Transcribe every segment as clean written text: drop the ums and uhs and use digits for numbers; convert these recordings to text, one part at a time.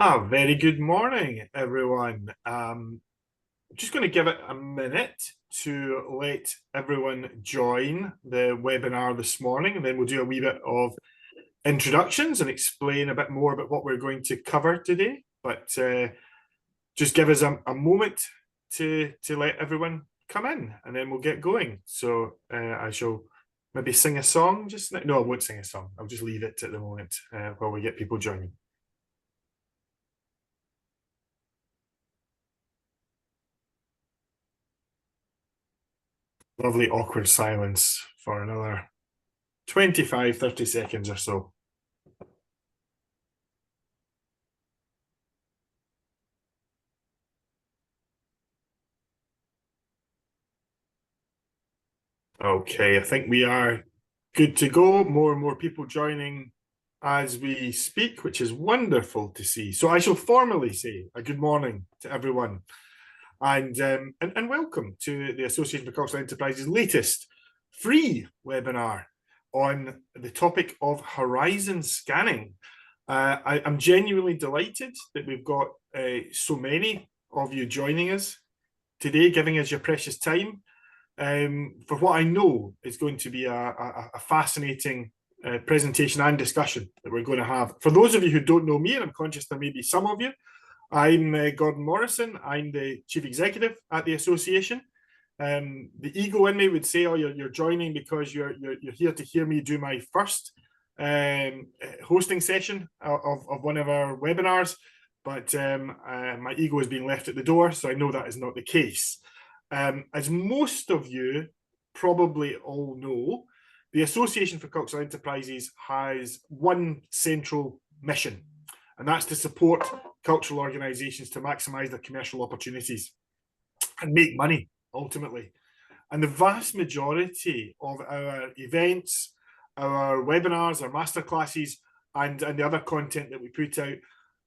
Very good morning, everyone. Just going to give it a minute to let everyone join the webinar this morning, and then we'll do a wee bit of introductions and explain a bit more about what we're going to cover today. But just give us a moment to let everyone come in, and then we'll get going. So I shall maybe sing a song just now. No, I won't sing a song. I'll just leave it at the moment while we get people joining. Lovely awkward silence for another 25, 30 seconds or so. Okay, I think we are good to go. More and more people joining as we speak, which is wonderful to see. So I shall formally say a good morning to everyone, and welcome to the Association for Cultural Enterprises' latest free webinar on the topic of horizon scanning. I'm genuinely delighted that we've got so many of you joining us today, giving us your precious time for what I know is going to be a fascinating presentation and discussion that we're going to have. For those of you who don't know me, and I'm conscious there may be some of you, I'm Gordon Morrison. I'm the Chief Executive at the Association. The ego in me would say, oh, you're joining because you're here to hear me do my first hosting session of one of our webinars, but my ego is being left at the door, so I know that is not the case. As most of you probably all know, the Association for Cultural Enterprises has one central mission, and that's to support cultural organisations to maximise their commercial opportunities and make money, ultimately. And the vast majority of our events, our webinars, our masterclasses, and the other content that we put out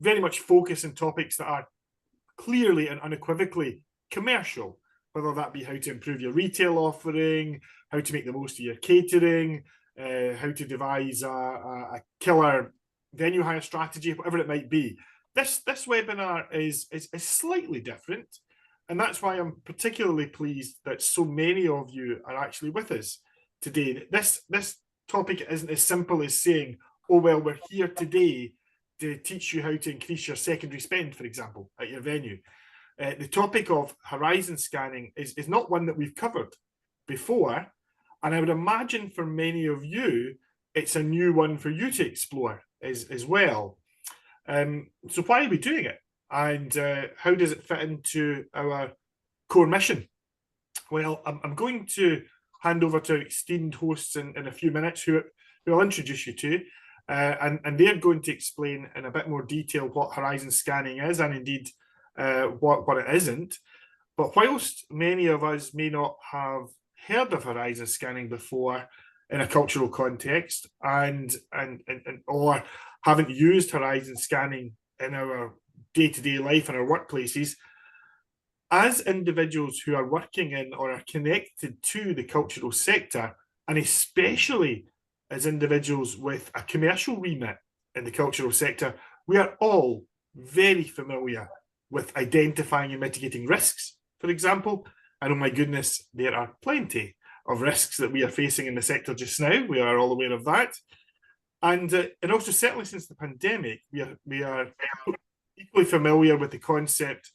very much focus on topics that are clearly and unequivocally commercial, whether that be how to improve your retail offering, how to make the most of your catering, how to devise a killer venue hire strategy, whatever it might be. This webinar is slightly different, and that's why I'm particularly pleased that so many of you are actually with us today. This topic isn't as simple as saying, oh, well, we're here today to teach you how to increase your secondary spend, for example, at your venue. The topic of horizon scanning is not one that we've covered before, and I would imagine for many of you, it's a new one for you to explore as well. So why are we doing it? And how does it fit into our core mission? Well, I'm going to hand over to our esteemed hosts in a few minutes who I'll introduce you to. And they're going to explain in a bit more detail what horizon scanning is, and indeed what it isn't. But whilst many of us may not have heard of horizon scanning before in a cultural context, and or haven't used horizon scanning in our day-to-day life and our workplaces, as individuals who are working in or are connected to the cultural sector, and especially as individuals with a commercial remit in the cultural sector, we are all very familiar with identifying and mitigating risks, for example. And oh my goodness, there are plenty of risks that we are facing in the sector just now. We are all aware of that. And also, certainly since the pandemic, we are equally familiar with the concept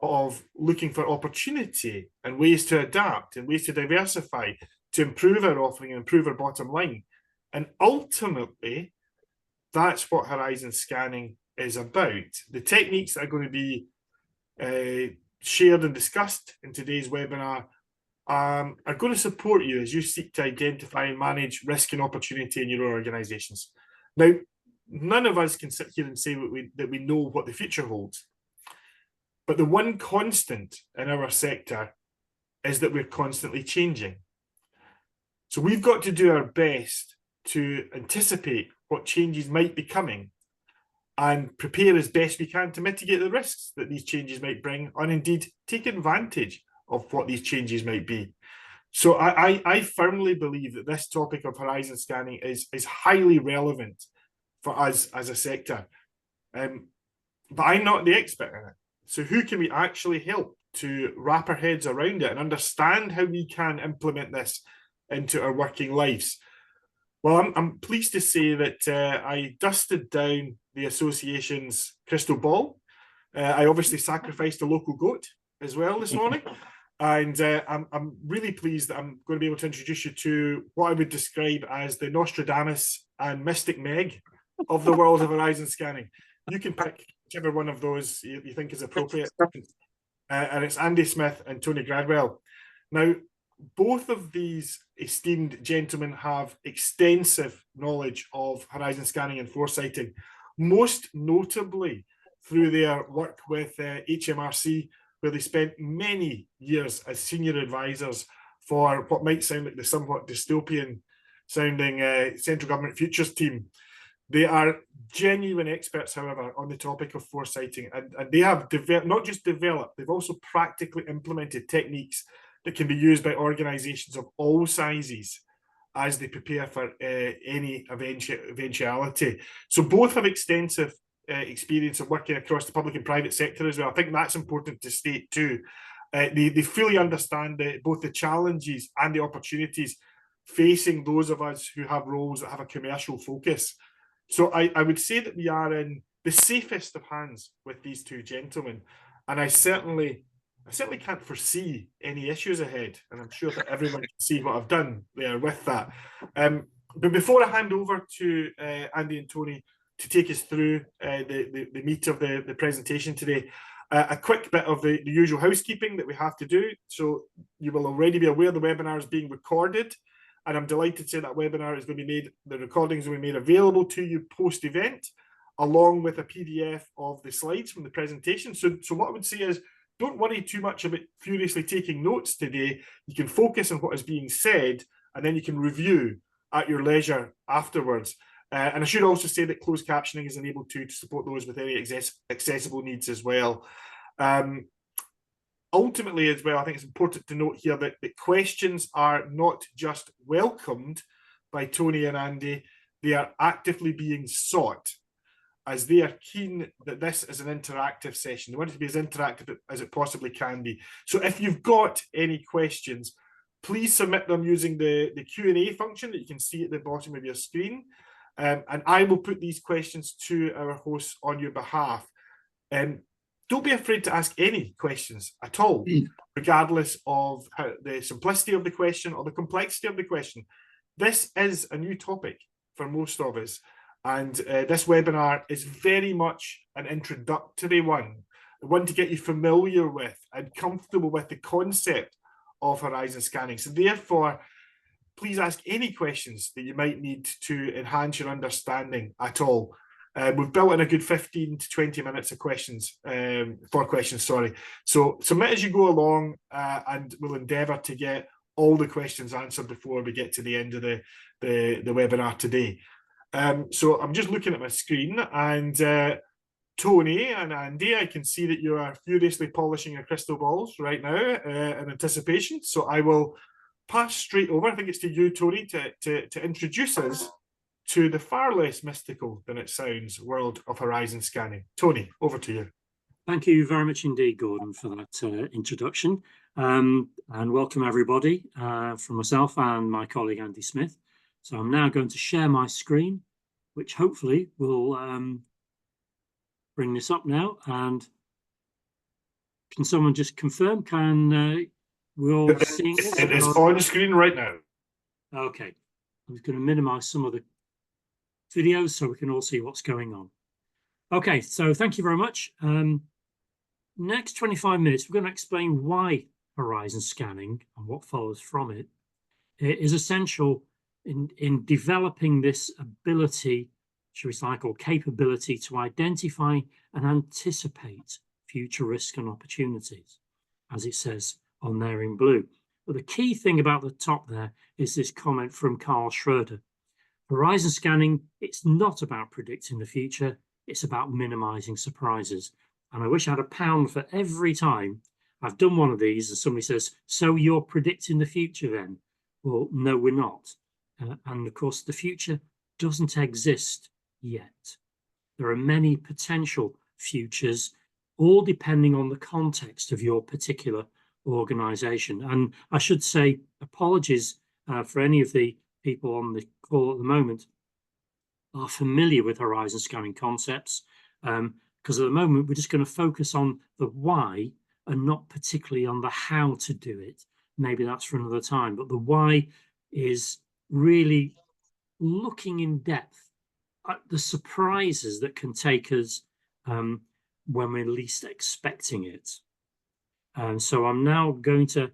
of looking for opportunity and ways to adapt and ways to diversify, to improve our offering and improve our bottom line. And ultimately, that's what horizon scanning is about. The techniques that are going to be shared and discussed in today's webinar are going to support you as you seek to identify and manage risk and opportunity in your own organisations. Now, none of us can sit here and say that we know what the future holds. But the one constant in our sector is that we're constantly changing. So we've got to do our best to anticipate what changes might be coming and prepare as best we can to mitigate the risks that these changes might bring, and indeed take advantage of what these changes might be. So I firmly believe that this topic of horizon scanning is highly relevant for us as a sector. but I'm not the expert in it. So who can we actually help to wrap our heads around it and understand how we can implement this into our working lives? Well, I'm pleased to say that I dusted down the association's crystal ball. I obviously sacrificed a local goat as well this morning. And I'm really pleased that I'm going to be able to introduce you to what I would describe as the Nostradamus and Mystic Meg of the world of horizon scanning. You can pick whichever one of those you think is appropriate. And it's Andy Smith and Tony Gradwell. Now, both of these esteemed gentlemen have extensive knowledge of horizon scanning and foresighting, most notably through their work with HMRC, where they spent many years as senior advisors for what might sound like the somewhat dystopian sounding central government futures team. They are genuine experts, however, on the topic of foresighting, and they have not just developed, they've also practically implemented techniques that can be used by organizations of all sizes as they prepare for any eventuality. So both have extensive experience of working across the public and private sector as well. I think that's important to state too. They fully understand both the challenges and the opportunities facing those of us who have roles that have a commercial focus. So I would say that we are in the safest of hands with these two gentlemen, and I certainly can't foresee any issues ahead, and I'm sure that everyone can see what I've done there with that. But before I hand over to Andy and Tony to take us through the meat of the presentation today, a quick bit of the usual housekeeping that we have to do. So you will already be aware the webinar is being recorded, and I'm delighted to say that webinar is going to be made, the recordings will be made available to you post-event, along with a PDF of the slides from the presentation. So what I would say is, don't worry too much about furiously taking notes today. You can focus on what is being said, and then you can review at your leisure afterwards. And I should also say that closed captioning is enabled to support those with any accessible needs as well. Ultimately, as well, I think it's important to note here that the questions are not just welcomed by Tony and Andy, they are actively being sought, as they are keen that this is an interactive session. They want it to be as interactive as it possibly can be. So if you've got any questions, please submit them using the Q&A function that you can see at the bottom of your screen. And I will put these questions to our hosts on your behalf. Don't be afraid to ask any questions at all, regardless of the simplicity of the question or the complexity of the question. This is a new topic for most of us. And this webinar is very much an introductory one to get you familiar with and comfortable with the concept of horizon scanning. So therefore, please ask any questions that you might need to enhance your understanding at all. We've built in a good 15 to 20 minutes of questions, sorry. So submit as you go along, and we'll endeavour to get all the questions answered before we get to the end of the webinar today. So I'm just looking at my screen, and Tony and Andy, I can see that you are furiously polishing your crystal balls right now in anticipation. So I will pass straight over, I think it's to you, Tony, to introduce us to the far less mystical than it sounds world of horizon scanning. Tony, over to you. Thank you very much indeed, Gordon, for that introduction. And welcome everybody from myself and my colleague Andy Smith. So I'm now going to share my screen, which hopefully will bring this up now. And can someone just confirm? Can we all see it? It is on the screen right now. Okay. I'm just going to minimize some of the videos so we can all see what's going on. Okay, so thank you very much. Next 25 minutes, we're going to explain why horizon scanning and what follows from it is essential in developing this ability, should we say, or capability to identify and anticipate future risks and opportunities, as it says on there in blue. But the key thing about the top there is this comment from Carl Schroeder. Horizon scanning, it's not about predicting the future, it's about minimizing surprises. And I wish I had £1 for every time I've done one of these and somebody says, so you're predicting the future then? Well, no, we're not. And of course, the future doesn't exist yet. There are many potential futures, all depending on the context of your particular organization. And I should say apologies for any of the people on the call at the moment are familiar with horizon scanning concepts, because at the moment we're just going to focus on the why and not particularly on the how to do it. Maybe that's for another time, but the why is really looking in depth at the surprises that can take us when we're least expecting it. And so I'm now going to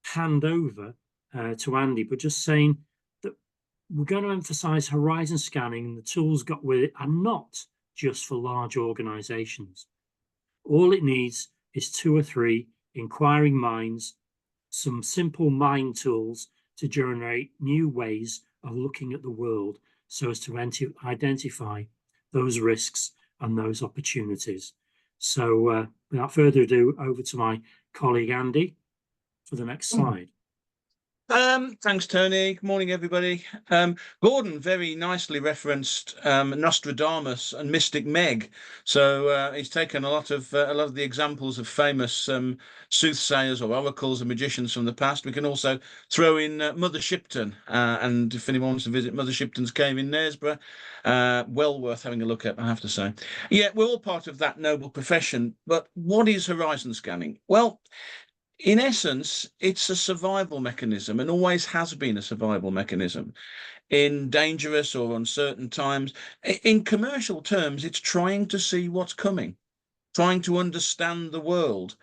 hand over to Andy, but just saying that we're going to emphasize horizon scanning and the tools got with it are not just for large organizations. All it needs is 2 or 3 inquiring minds, some simple mind tools to generate new ways of looking at the world so as to identify those risks and those opportunities. So without further ado, over to my colleague Andy for the next slide. Thanks, Tony. Good morning, everybody. Gordon very nicely referenced Nostradamus and Mystic Meg. So he's taken a lot of the examples of famous soothsayers or oracles and magicians from the past. We can also throw in Mother Shipton, and if anyone wants to visit Mother Shipton's cave in Knaresborough, well worth having a look at, I have to say. Yeah, we're all part of that noble profession. But what is horizon scanning? Well, in essence, it's a survival mechanism and always has been a survival mechanism in dangerous or uncertain times. In commercial terms, it's trying to see what's coming, trying to understand the world,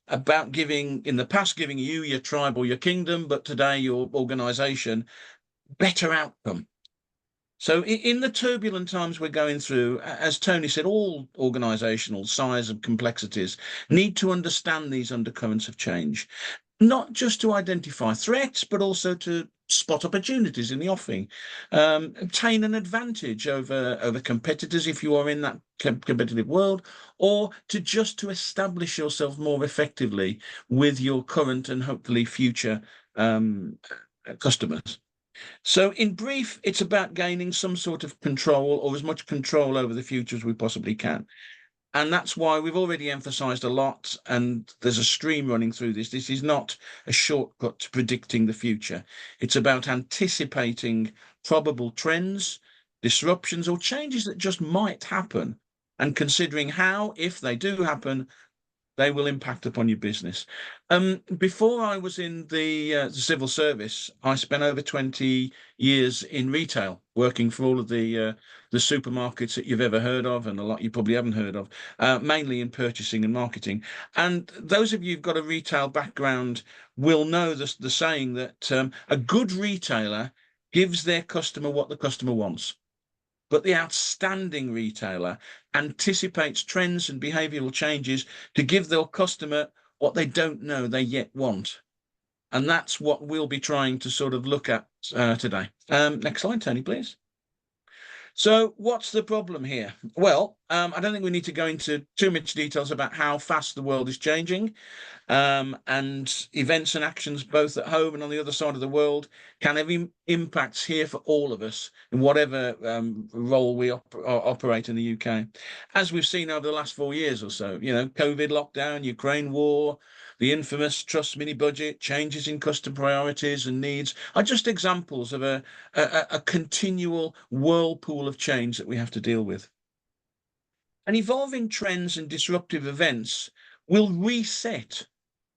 about giving, in the past, giving you, your tribe or your kingdom, but today your organization, better outcome. So in the turbulent times we're going through, as Tony said, all organizational size and complexities need to understand these undercurrents of change, not just to identify threats, but also to spot opportunities in the offing, obtain an advantage over competitors if you are in that competitive world, or to establish yourself more effectively with your current and hopefully future customers. So in brief, it's about gaining some sort of control, or as much control over the future as we possibly can. And that's why we've already emphasized a lot, and there's a stream running through this. This is not a shortcut to predicting the future. It's about anticipating probable trends, disruptions, or changes that just might happen, and considering how, if they do happen, they will impact upon your business. Before I was in the civil service, I spent over 20 years in retail, working for all of the supermarkets that you've ever heard of, and a lot you probably haven't heard of, mainly in purchasing and marketing. And those of you who've got a retail background will know the saying that a good retailer gives their customer what the customer wants. But the outstanding retailer anticipates trends and behavioral changes to give their customer what they don't know they yet want. And that's what we'll be trying to sort of look at today. Next slide, Tony, please. So what's the problem here? Well, I don't think we need to go into too much details about how fast the world is changing, and events and actions both at home and on the other side of the world can have impacts here for all of us in whatever role we operate in the UK. As we've seen over the last 4 years or so, COVID lockdown, Ukraine war, the infamous Truss mini budget, changes in customer priorities and needs are just examples of a continual whirlpool of change that we have to deal with. And evolving trends and disruptive events will reset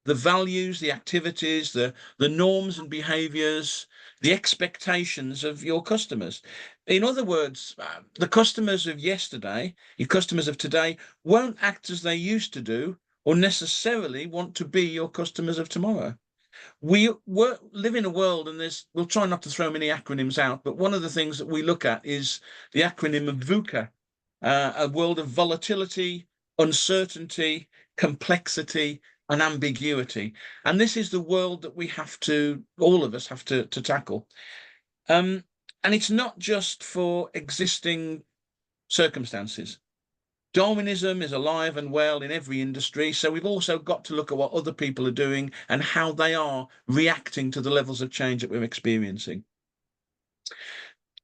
the values, the activities, the norms and behaviors, the expectations of your customers. In other words, the customers of yesterday, your customers of today, won't act as they used to do, or necessarily want to be your customers of tomorrow. We live in a world, and we'll try not to throw many acronyms out, but one of the things that we look at is the acronym of VUCA, a world of volatility, uncertainty, complexity, and ambiguity. And this is the world that all of us have to tackle. And it's not just for existing circumstances. Darwinism is alive and well in every industry, so we've also got to look at what other people are doing and how they are reacting to the levels of change that we're experiencing.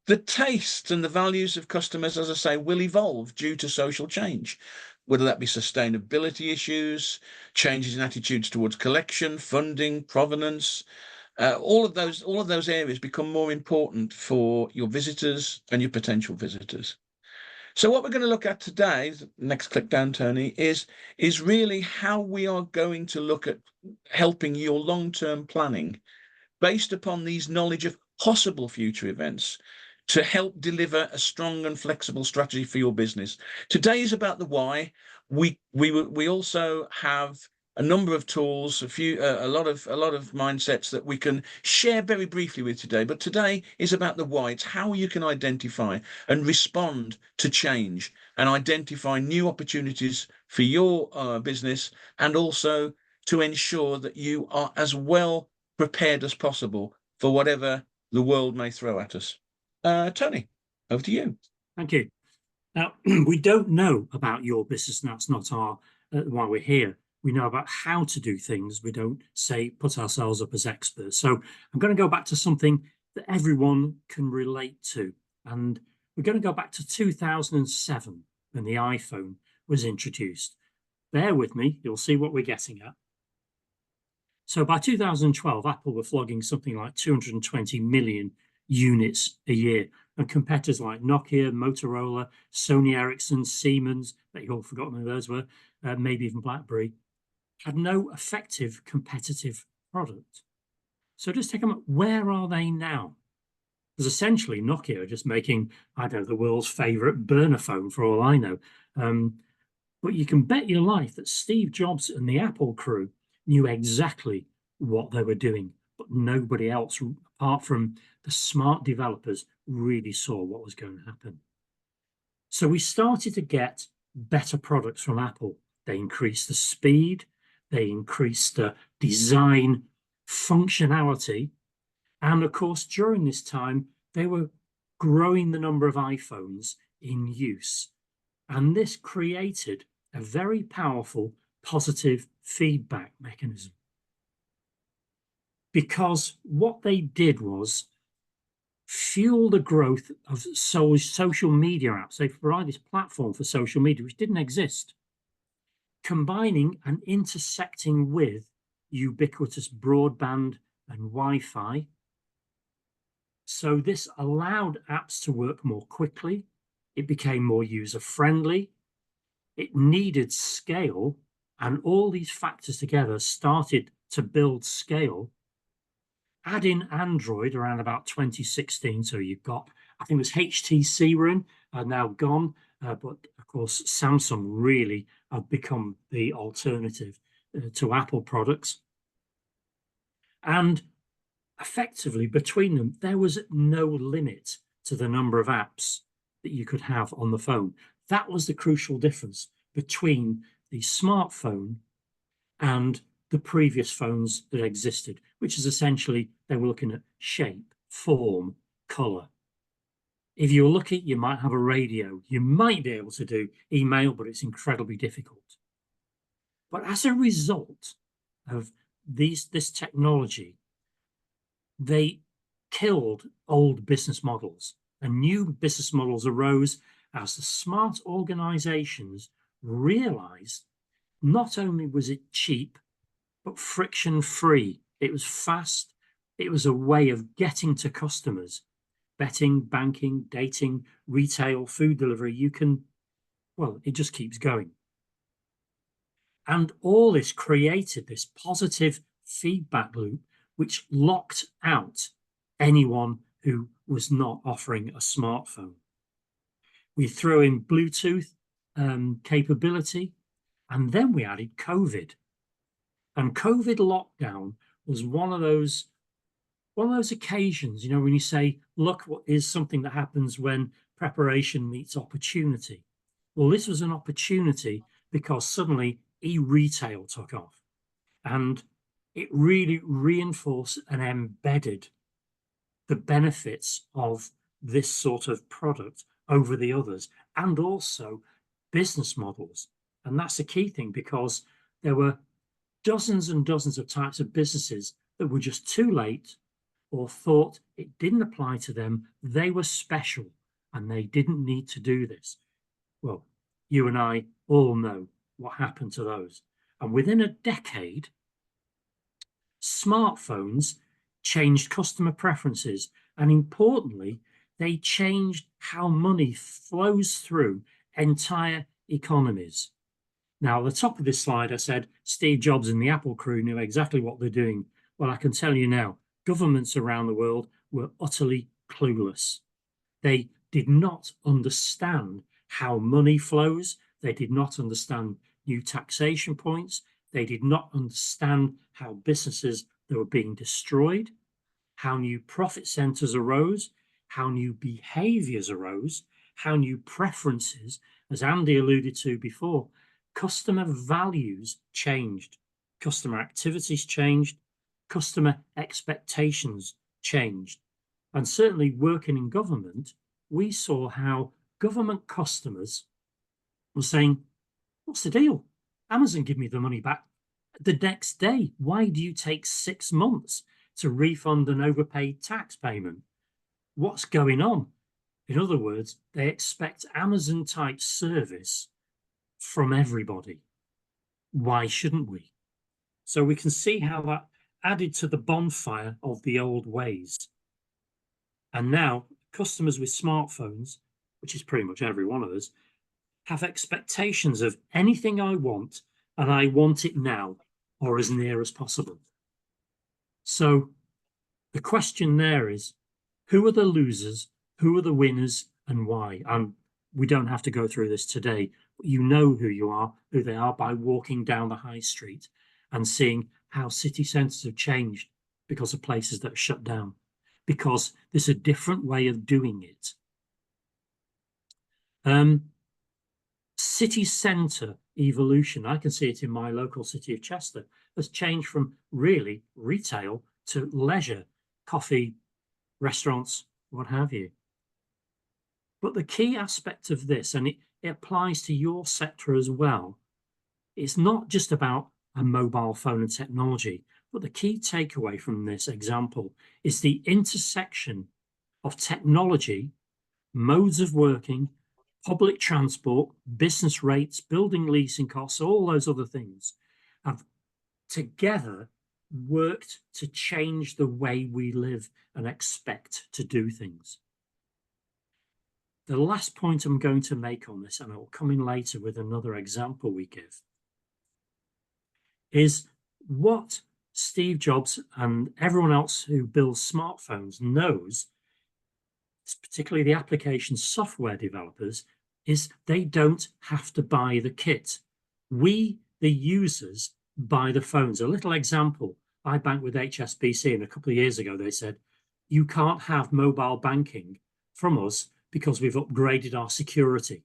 The tastes and the values of customers, as I say, will evolve due to social change. whether that be sustainability issues, changes in attitudes towards collection, funding, provenance. All of those areas become more important for your visitors and your potential visitors. So what we're going to look at today, next click down, Tony, is really how we are going to look at helping your long-term planning based upon these knowledge of possible future events to help deliver a strong and flexible strategy for your business. Today is about the why. We also have a number of tools, a lot of mindsets that we can share very briefly with today. But today is about the why. It's how you can identify and respond to change and identify new opportunities for your business, and also to ensure that you are as well prepared as possible for whatever the world may throw at us. Tony, over to you. Thank you. Now, we don't know about your business, and that's not our why we're here. We know about how to do things. We don't say put ourselves up as experts. So I'm going to go back to something that everyone can relate to. And we're going to go back to 2007 when the iPhone was introduced. Bear with me, you'll see what we're getting at. So by 2012, Apple were flogging something like 220 million units a year. And competitors like Nokia, Motorola, Sony Ericsson, Siemens, that you've all forgotten who those were, maybe even BlackBerry, had no effective competitive product. So just take a look, where are they now? Because essentially Nokia are just making, I don't know, the world's favorite burner phone for all I know. But you can bet your life that Steve Jobs and the Apple crew knew exactly what they were doing, but nobody else, apart from the smart developers, really saw what was going to happen. So we started to get better products from Apple. They increased the speed, they increased the design functionality, and of course, during this time, they were growing the number of iPhones in use. And this created a very powerful positive feedback mechanism. Because what they did was fuel the growth of social media apps. They provide this platform for social media, which didn't exist, combining and intersecting with ubiquitous broadband and Wi-Fi. So this allowed apps to work more quickly. It became more user-friendly. It needed scale, and all these factors together started to build scale. Add in Android around about 2016, so you've got, I think it was HTC were in, are now gone, but of course Samsung really have become the alternative to Apple products. And effectively between them, there was no limit to the number of apps that you could have on the phone. That was the crucial difference between the smartphone and the previous phones that existed, which is essentially they were looking at shape, form, color. If you're lucky, you might have a radio. You might be able to do email, but it's incredibly difficult. But as a result of this technology, they killed old business models, and new business models arose as the smart organizations realized not only was it cheap, but friction-free. It was fast. It was a way of getting to customers. Betting, banking, dating, retail, food delivery, you can, well, it just keeps going. And all this created this positive feedback loop, which locked out anyone who was not offering a smartphone. We threw in Bluetooth capability, and then we added COVID. And COVID lockdown was one of those occasions, you know, when you say, look, what is something that happens when preparation meets opportunity. Well, this was an opportunity because suddenly e-retail took off, and it really reinforced and embedded the benefits of this sort of product over the others, and also business models. And that's the key thing, because there were dozens and dozens of types of businesses that were just too late or thought it didn't apply to them. They were special and they didn't need to do this. Well, You and I all know what happened to those. And within a decade, smartphones changed customer preferences. And importantly, they changed how money flows through entire economies. Now, at the top of this slide, I said Steve Jobs and the Apple crew knew exactly what they're doing. Well, I can tell you now, governments around the world were utterly clueless. They did not understand how money flows. They did not understand new taxation points. They did not understand how businesses that were being destroyed, how new profit centers arose, how new behaviors arose, how new preferences, as Andy alluded to before, customer values changed, customer activities changed, customer expectations changed. And certainly working in government, we saw how government customers were saying, what's the deal? Amazon give me the money back the next day. Why do you take 6 months to refund an overpaid tax payment? What's going on? In other words, they expect Amazon type service from everybody. Why shouldn't we? So we can see how that added to the bonfire of the old ways. And now customers with smartphones, which is pretty much every one of us, have expectations of anything I want, and I want it now or as near as possible. So the question there is, who are the losers, who are the winners, and why? And we don't have to go through this today, but you know who they are by walking down the high street and seeing how city centres have changed because of places that are shut down, because there's a different way of doing it. City centre evolution, I can see it in my local city of Chester, has changed from really retail to leisure, coffee, restaurants, what have you. But the key aspect of this, and it applies to your sector as well, it's not just about a mobile phone and technology, but the key takeaway from this example is the intersection of technology, modes of working, public transport, business rates, building leasing costs, all those other things have together worked to change the way we live and expect to do things. The last point I'm going to make on this, and I will come in later with another example we give, is what Steve Jobs and everyone else who builds smartphones knows, particularly the application software developers, is they don't have to buy the kit. We, the users, buy the phones. A little example, I banked with HSBC, and a couple of years ago they said, you can't have mobile banking from us because we've upgraded our security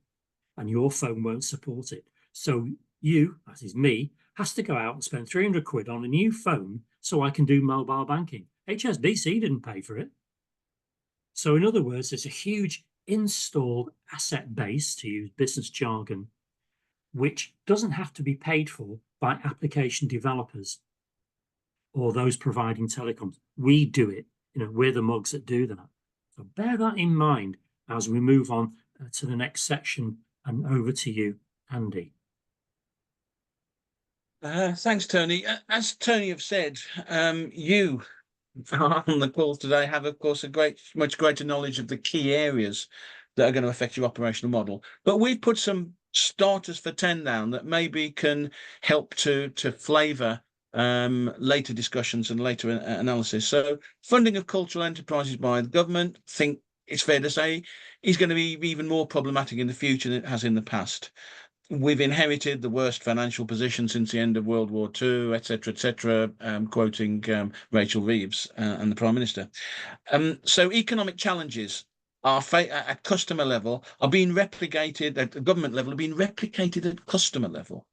and your phone won't support it. So you, that is me, has to go out and spend 300 quid on a new phone so I can do mobile banking. HSBC didn't pay for it. So in other words, there's a huge installed asset base, to use business jargon, which doesn't have to be paid for by application developers or those providing telecoms. We do it. We're the mugs that do that. So bear that in mind as we move on to the next section, and over to you, Andy. Thanks, Tony. As Tony have said, you on the call today have, of course, a much greater knowledge of the key areas that are going to affect your operational model. But we've put some starters for 10 down that maybe can help to flavour later discussions and later analysis. So funding of cultural enterprises by the government, I think it's fair to say, is going to be even more problematic in the future than it has in the past. We've inherited the worst financial position since the end of World War II, etc., quoting Rachel Reeves and the Prime Minister. So economic challenges are at customer level are being replicated at the government level, are being replicated at customer level.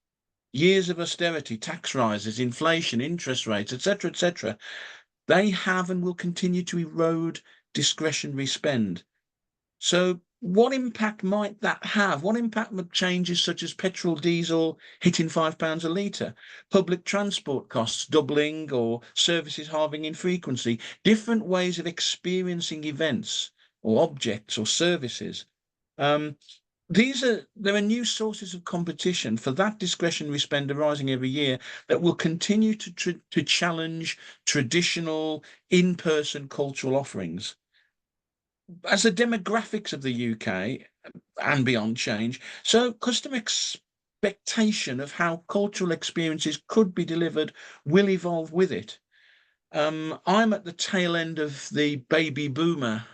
Years of austerity, tax rises, inflation, interest rates, etc., they have and will continue to erode discretionary spend. So what impact might that have? What impact would changes such as petrol, diesel hitting £5 a litre, public transport costs doubling or services halving in frequency, different ways of experiencing events or objects or services? there are new sources of competition for that discretionary spend arising every year that will continue to challenge traditional in-person cultural offerings. As the demographics of the UK and beyond change, so customer expectation of how cultural experiences could be delivered will evolve with it. I'm at the tail end of the baby boomer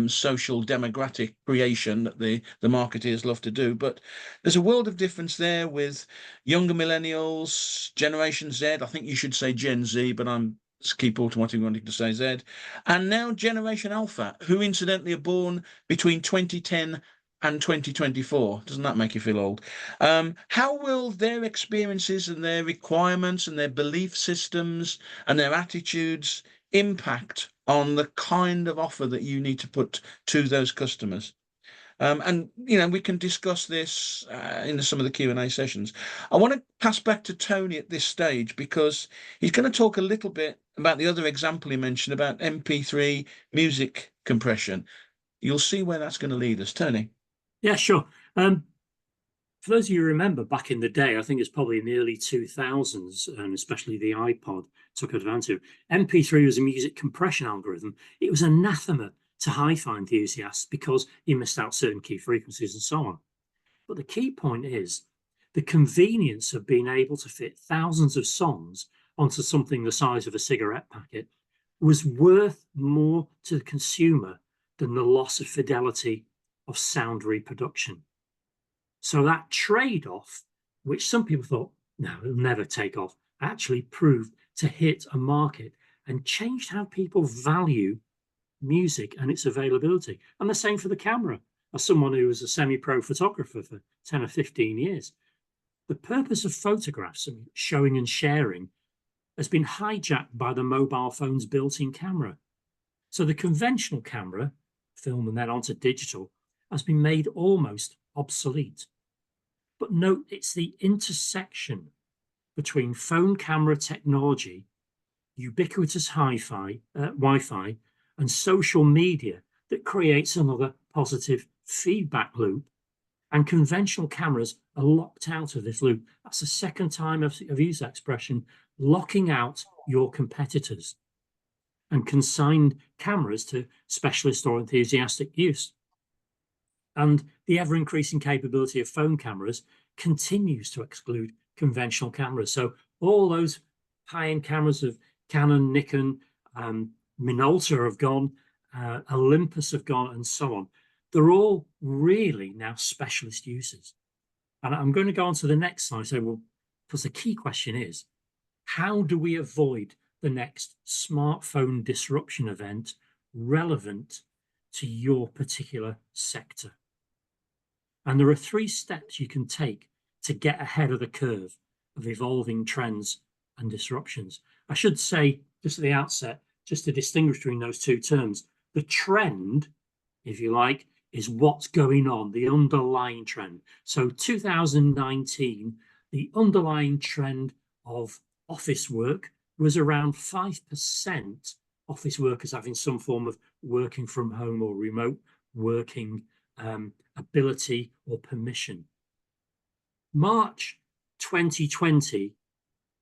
social demographic creation that the marketeers love to do, but there's a world of difference there with younger millennials, Generation Z. I think you should say Gen Z, but I'm just keep automatically wanting to say Z, and now Generation Alpha, who incidentally are born between 2010 and 2024. Doesn't that make you feel old? How will their experiences and their requirements and their belief systems and their attitudes impact on the kind of offer that you need to put to those customers? And we can discuss this in some of the Q&A sessions. I want to pass back to Tony at this stage because he's going to talk a little bit about the other example he mentioned about MP3 music compression. You'll see where that's going to lead us. Tony. Yeah, sure. For those of you who remember back in the day, I think it's probably in the early 2000s, and especially the iPod took advantage of. MP3 was a music compression algorithm. It was anathema to hi-fi enthusiasts because you missed out certain key frequencies and so on. But the key point is the convenience of being able to fit thousands of songs onto something the size of a cigarette packet was worth more to the consumer than the loss of fidelity of sound reproduction. So that trade-off, which some people thought, no, it'll never take off, actually proved to hit a market and changed how people value music and its availability. And the same for the camera. As someone who was a semi-pro photographer for 10 or 15 years, the purpose of photographs and showing and sharing has been hijacked by the mobile phone's built-in camera. So the conventional camera, film and then onto digital, has been made almost obsolete. But note, it's the intersection between phone camera technology, ubiquitous Wi-Fi, and social media that creates another positive feedback loop. And conventional cameras are locked out of this loop. That's the second time I've used that expression, locking out your competitors, and consigned cameras to specialist or enthusiastic use. And the ever-increasing capability of phone cameras continues to exclude conventional cameras. So all those high-end cameras of Canon, Nikon, Minolta have gone, Olympus have gone, and so on. They're all really now specialist uses. And I'm going to go on to the next slide. So, well, because the key question is, how do we avoid the next smartphone disruption event relevant to your particular sector? And there are 3 steps you can take to get ahead of the curve of evolving trends and disruptions. I should say, just at the outset, just to distinguish between those 2 terms, the trend, if you like, is what's going on, the underlying trend. So 2019, the underlying trend of office work was around 5% office workers having some form of working from home or remote working ability or permission. March 2020,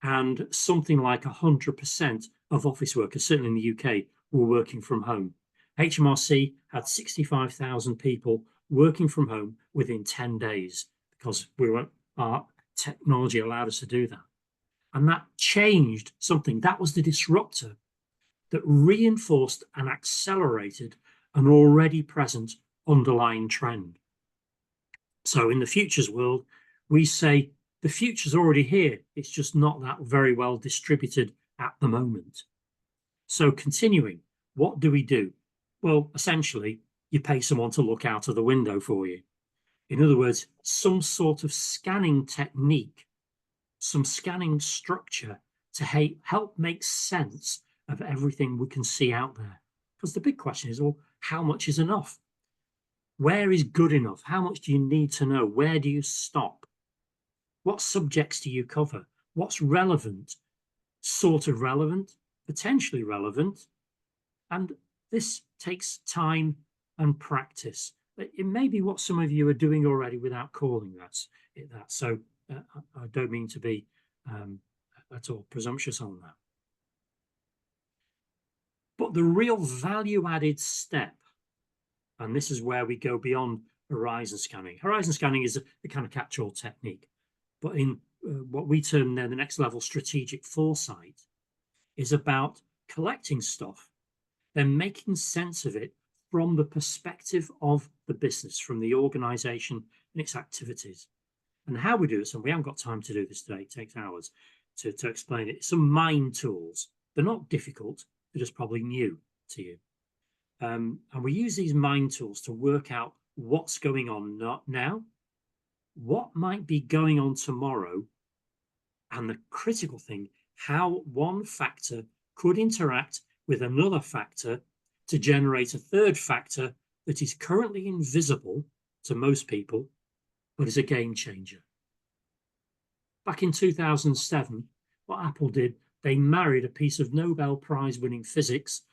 and something like 100% of office workers, certainly in the UK, were working from home. HMRC had 65,000 people working from home within 10 days because our technology allowed us to do that. And that changed something. That was the disruptor that reinforced and accelerated an already present underlying trend. So in the futures world, we say the future's already here. It's just not that very well distributed at the moment. So continuing, what do we do? Well, essentially, you pay someone to look out of the window for you. In other words, some sort of scanning technique, some scanning structure to help make sense of everything we can see out there. Because the big question is, well, how much is enough? Where is good enough? How much do you need to know? Where do you stop? What subjects do you cover? What's relevant? Sort of relevant, potentially relevant. And this takes time and practice. It may be what some of you are doing already without calling that. So I don't mean to be at all presumptuous on that. But the real value added step, and this is where we go beyond horizon scanning. Horizon scanning is a kind of catch-all technique, but in what we term then the next level strategic foresight is about collecting stuff, then making sense of it from the perspective of the business, from the organization and its activities. And how we do this, and we haven't got time to do this today, it takes hours to explain it. Some mind tools. They're not difficult, they're just probably new to you. And we use these mind tools to work out what's going on now, what might be going on tomorrow, and the critical thing, how one factor could interact with another factor to generate a third factor that is currently invisible to most people, but is a game changer. Back in 2007, what Apple did, they married a piece of Nobel Prize winning physics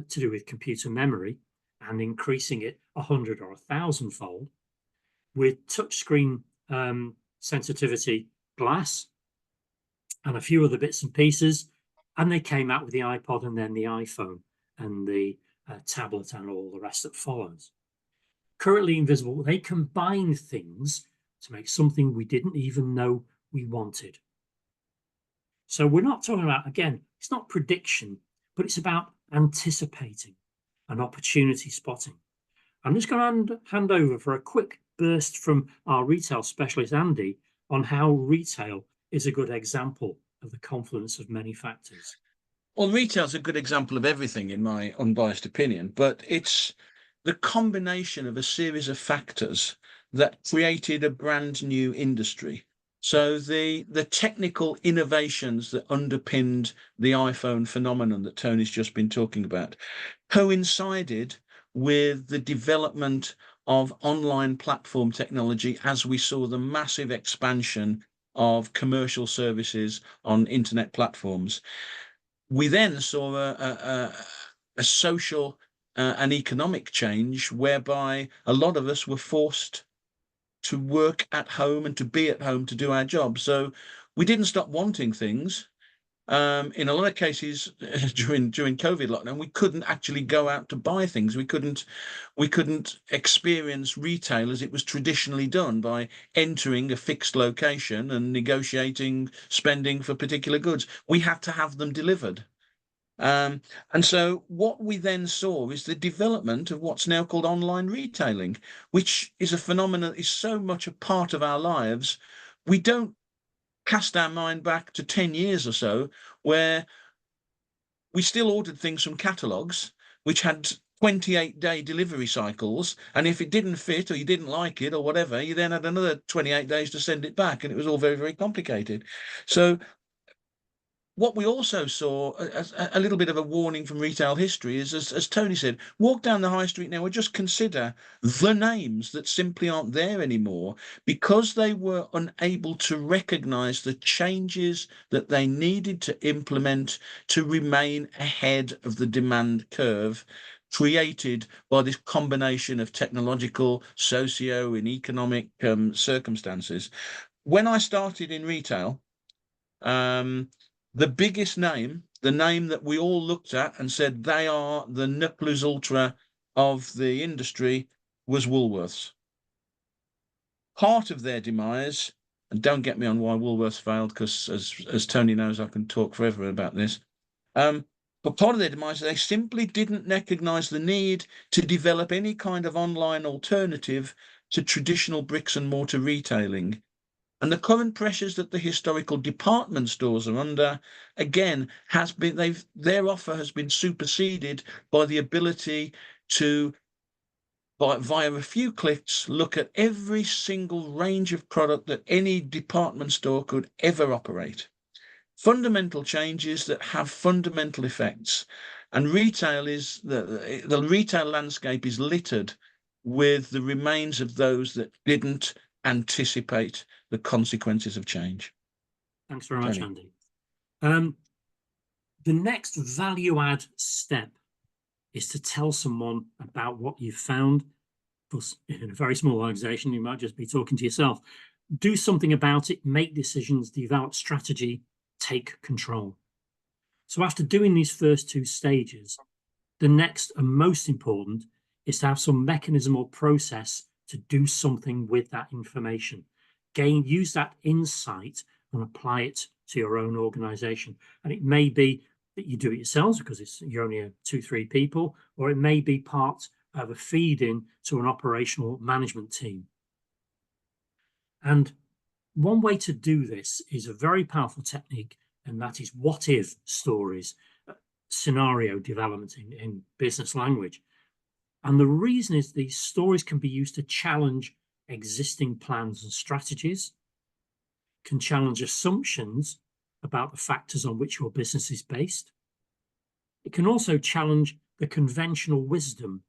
to do with computer memory and increasing it 100 or 1,000 fold with touchscreen sensitivity glass and a few other bits and pieces. And they came out with the iPod and then the iPhone and the tablet and all the rest that follows. Currently invisible, they combine things to make something we didn't even know we wanted. So we're not talking about, again, it's not prediction, but it's about anticipating and opportunity spotting. I'm just going to hand over for a quick burst from our retail specialist, Andy, on how retail is a good example of the confluence of many factors. Well, retail's a good example of everything, in my unbiased opinion, but it's the combination of a series of factors that created a brand new industry. So the technical innovations that underpinned the iPhone phenomenon that Tony's just been talking about coincided with the development of online platform technology as we saw the massive expansion of commercial services on internet platforms. We then saw a social and economic change whereby a lot of us were forced to work at home and to be at home to do our job. So we didn't stop wanting things. In a lot of cases during COVID lockdown, we couldn't actually go out to buy things. We couldn't experience retail as it was traditionally done by entering a fixed location and negotiating spending for particular goods. We had to have them delivered. And so what we then saw is the development of what's now called online retailing, which is a phenomenon that is so much a part of our lives. We don't cast our mind back to 10 years or so, where we still ordered things from catalogues, which had 28-day delivery cycles. And if it didn't fit or you didn't like it or whatever, you then had another 28 days to send it back. And it was all very, very complicated. So what we also saw, a little bit of a warning from retail history, is, as Tony said, walk down the high street now and just consider the names that simply aren't there anymore because they were unable to recognise the changes that they needed to implement to remain ahead of the demand curve created by this combination of technological, socio and economic circumstances. When I started in retail, the biggest name, the name that we all looked at and said they are the ne plus ultra of the industry, was Woolworths. Part of their demise, and don't get me on why Woolworths failed, because as Tony knows, I can talk forever about this. But part of their demise, they simply didn't recognise the need to develop any kind of online alternative to traditional bricks and mortar retailing. And the current pressures that the historical department stores are under, again, their offer has been superseded by the ability to, via a few clicks, look at every single range of product that any department store could ever operate. Fundamental changes that have fundamental effects. And retail is the retail landscape is littered with the remains of those that didn't anticipate the consequences of change. Thanks very much, Andy. The next value add step is to tell someone about what you've found course, in a very small organization, you might just be talking to yourself. Do something about it, make decisions, develop strategy, take control. So after doing these first two stages, the next and most important is to have some mechanism or process to do something with that information. Use that insight and apply it to your own organization. And it may be that you do it yourselves because you're only 2-3 people, or it may be part of a feed-in to an operational management team. And one way to do this is a very powerful technique, and that is what-if stories, scenario development in business language. And the reason is these stories can be used to challenge existing plans and strategies, can challenge assumptions about the factors on which your business is based. It can also challenge the conventional wisdom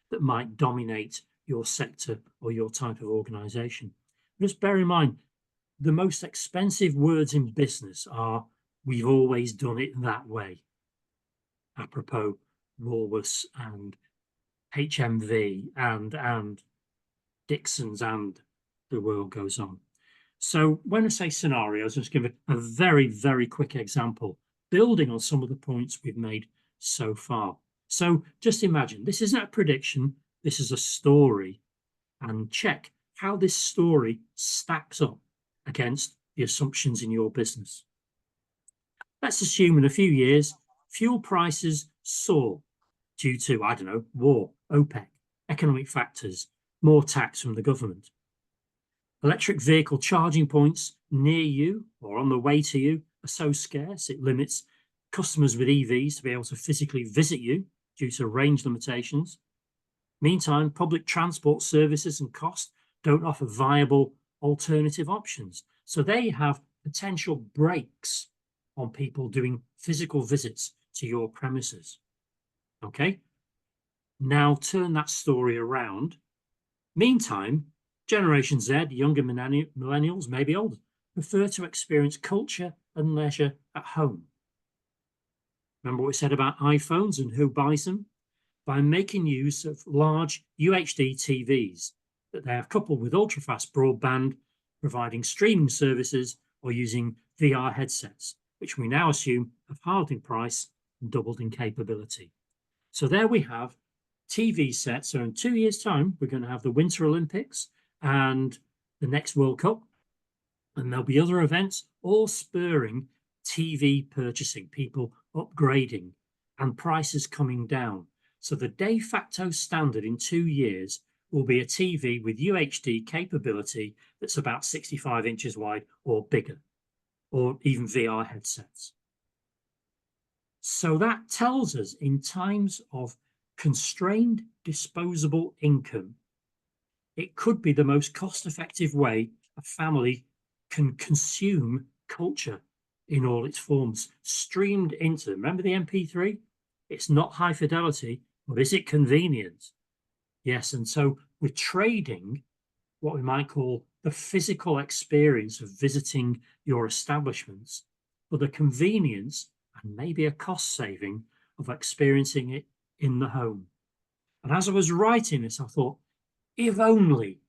that might dominate your sector or your type of organization. Just bear in mind, the most expensive words in business are, "We've always done it that way." Apropos Woolworths and HMV and Dixon's, and the world goes on. So when I say scenarios, I'll just give a very, very quick example, building on some of the points we've made so far. So just imagine, this isn't a prediction, this is a story, and check how this story stacks up against the assumptions in your business. Let's assume in a few years, fuel prices soar due to, I don't know, war, OPEC, economic factors, more tax from the government. Electric vehicle charging points near you or on the way to you are so scarce it limits customers with EVs to be able to physically visit you due to range limitations. Meantime, public transport services and cost don't offer viable alternative options. So they have potential brakes on people doing physical visits to your premises. Okay, now turn that story around. Meantime, Generation Z, younger millennials, maybe older, prefer to experience culture and leisure at home. Remember what we said about iPhones and who buys them? By making use of large UHD TVs that they have coupled with ultra-fast broadband, providing streaming services, or using VR headsets, which we now assume have halved in price and doubled in capability. So there we have TV sets. So in 2 years' time, we're going to have the Winter Olympics and the next World Cup, and there'll be other events, all spurring TV purchasing, people upgrading, and prices coming down. So the de facto standard in 2 years will be a TV with UHD capability that's about 65 inches wide or bigger, or even VR headsets. So that tells us in times of constrained disposable income, it could be the most cost-effective way a family can consume culture in all its forms, streamed into them. Remember the MP3? It's not high fidelity, but is it convenient? Yes, and so we're trading what we might call the physical experience of visiting your establishments for the convenience and maybe a cost saving of experiencing it in the home. And as I was writing this, I thought, if only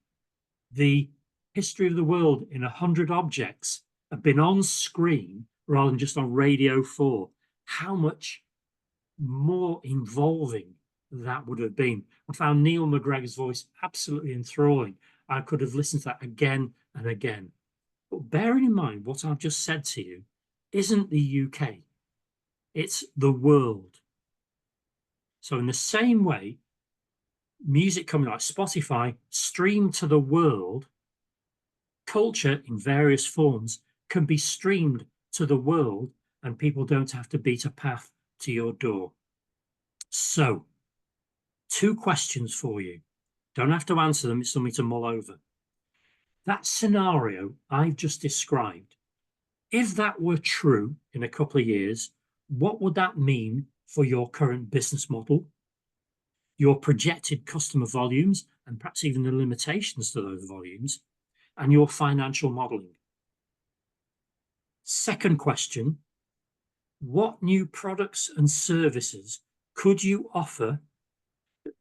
the history of the world in 100 objects had been on screen rather than just on Radio 4, how much more involving that would have been. I found Neil McGregor's voice absolutely enthralling. I could have listened to that again and again. But bearing in mind what I've just said to you isn't the UK, it's the world. So in the same way, music coming like Spotify streamed to the world, culture in various forms can be streamed to the world, and people don't have to beat a path to your door. So, 2 questions for you. Don't have to answer them, it's something to mull over. That scenario I've just described, if that were true in a couple of years, what would that mean for your current business model, your projected customer volumes, and perhaps even the limitations to those volumes, and your financial modeling? Second question, what new products and services could you offer